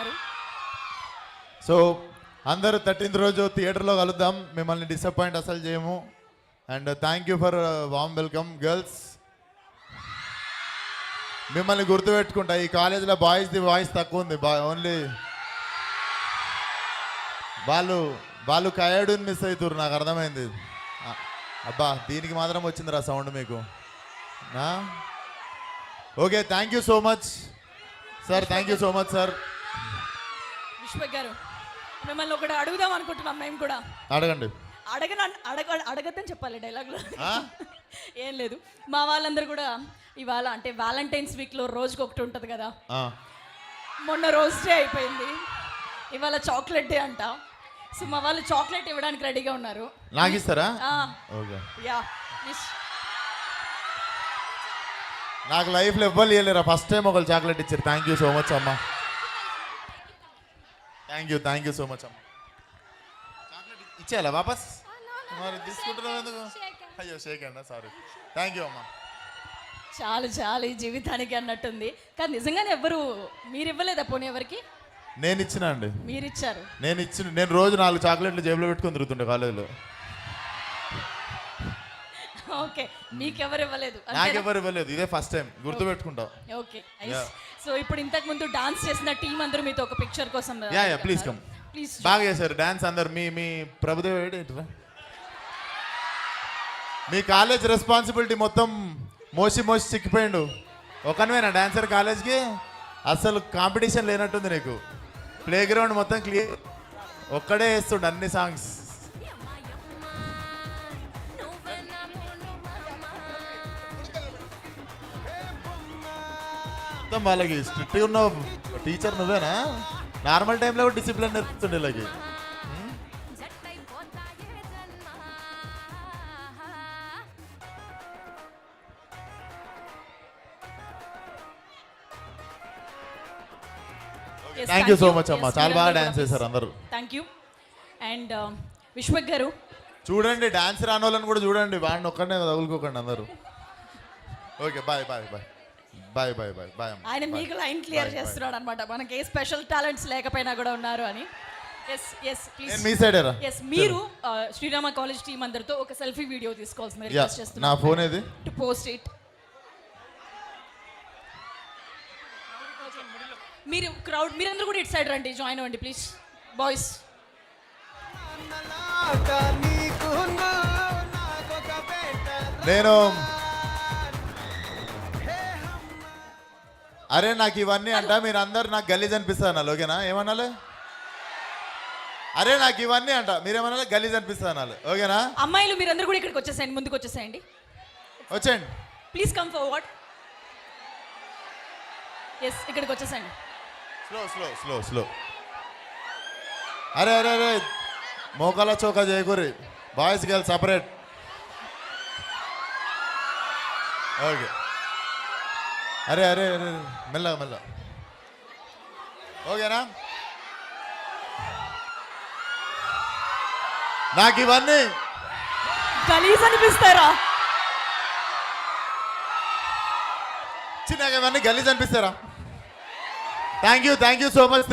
గారు. సో అందరూ 13th రోజు థియేటర్లో కలుద్దాం. మిమ్మల్ని డిసప్పాయింట్ అసలు చేయము. And thank you for warm welcome girls. మిమ్మల్ని గుర్తుపెట్టుకుంటా. ఈ కాలేజీలో బాయ్స్ది వాయిస్ తక్కువ ఉంది. ఓన్లీ వాళ్ళు కయాడుని మిస్ అవుతారు. నాకు అర్థమైంది. అబ్బా దీనికి మాత్రం వచ్చిందిరా సౌండ్ మీకు. Okay, thank you so much sir. Thank you so much sir. Vishwak గారు, మిమ్మల్ని ఒకటి అడుగుదాం అనుకుంటున్నాం మేము కూడా. అడగండి. అడగద్దని చెప్పాలి డైలాగ్లో. ఏం లేదు, మా వాళ్ళందరూ కూడా ఇవాళ అంటే వ్యాలంటైన్స్ వీక్లో రోజుకి ఒకటి ఉంటుంది కదా. మొన్న రోజ్ డే అయిపోయింది, ఇవాళ చాక్లెట్ డే అంట. సో మా వాళ్ళు చాక్లెట్ ఇవ్వడానికి రెడీగా ఉన్నారు. నాకు ఇస్తారా? యా. నాకు లైఫ్లో ఎవ్వరు ఇవ్వలేరా. ఫస్ట్ టైం ఒకళ్ళు చాక్లెట్ ఇచ్చారు. థ్యాంక్ యూ సో మచ్ అమ్మా. థ్యాంక్ యూ సో మచ్ అమ్మా. చాక్లెట్ ఇచ్చేయాలా వాపస్? మరి తీసుకుంటున్నావు ఎందుకు? అయ్యో షేక్ అండి, సారీ. థ్యాంక్ యూ అమ్మా. చాలు ఈ జీవితానికి అన్నట్టుంది. కానీ నిజంగానే మీరు ఇవ్వలేదా పోనీ ఎవరికి? నేను ఇచ్చినా అండి. మీరు ఇచ్చారు? నేను రోజు 4 చాక్లెట్లు జేబులో పెట్టుకొని తిరుగుతుండే కాలేజీలో. ఓకే, మీకెవరు ఇవ్వలేదు? నాకెవరు ఇవ్వలేదు. ఇదే ఫస్ట్ టైం. గుర్తుపెట్టుకుంటా. ఓకే, సో ఇప్పుడు ఇంతకు ముందు డాన్స్ చేసిన టీం అందరూ మీతో ఒక పిక్చర్ కోసం. Please come. ప్లీజ్. బాగా చేశారు డాన్స్ అందరు. మీ ప్రభుదేవ్ ఏంటి, మీ కాలేజ్ రెస్పాన్సిబిలిటీ మొత్తం మోసి చిక్కిపోయిండు. ఒకనివేనా డాన్సర్ కాలేజ్కి? అసలు కాంపిటీషన్ లేనట్టుంది నీకు. ప్లే గ్రౌండ్ మొత్తం క్లియర్, ఒక్కడే వేస్తుండు అన్ని సాంగ్స్. మొత్తం వాళ్ళకి స్ట్రిక్ట్గా ఉన్న టీచర్ నువ్వేనా? నార్మల్ టైంలో కూడా డిసిప్లిన్ నేర్పుతుండే వీళ్ళకి. థ్యాంక్ యూ సో మచ్ అమ్మా. చాలా బాగా డాన్స్ చేశారు అందరూ. Thank you. అండ్ విశ్వక్ గారు చూడండి, డాన్స్ రాని వాళ్ళని కూడా చూడండి. వాడిని ఒక్కడనే తగులుకోకండి అందరూ. Okay, bye. ఆయన మీకు లైన్ క్లియర్ చేస్తున్నాడు అనమాట. మనకి ఏ స్పెషల్ టాలెంట్స్ లేకపోయినా కూడా ఉన్నారు అని. మీ సైడేరా? మీరు శ్రీరామ కాలేజ్ టీం అందరితో ఒక సెల్ఫీ వీడియో తీసుకోవాల్సింది రిక్వెస్ట్ చేస్తున్నాను. నా ఫోన్ ఏది? To post it. మీరందరూ కూడా ఇటు సైడ్ రండి, జాయిన్ అవ్వండి ప్లీజ్ బాయ్స్. అరే నాకు ఇవన్నీ అంట. మీరు అందరు నాకు గలీజ్ అనిపిస్తాను. ఓకేనా? ఏమనాలి? అరే నాకు ఇవన్నీ అంట. మీరేమన్నా గలీజ్ అనిపిస్తాను. ఓకేనా? అమ్మాయిలు మీరందరూ కూడా ఇక్కడికి వచ్చేసేయండి, ముందుకు వచ్చేసేయండి. వచ్చేయండి ప్లీజ్ కమ్ ఫార్వర్డ్. ఇక్కడికి వచ్చేసేయండి. స్లో. అరే మోకాల చౌక చేయకూరి. Boys girls separate. ఓకే. అరే మెల్లగా. ఓకేనా? నాకు ఇవన్నీ గలీజ్ అనిపిస్తారా? చిన్నగా ఇవన్నీ గలీజ్ అనిపిస్తారా? Thank you so much.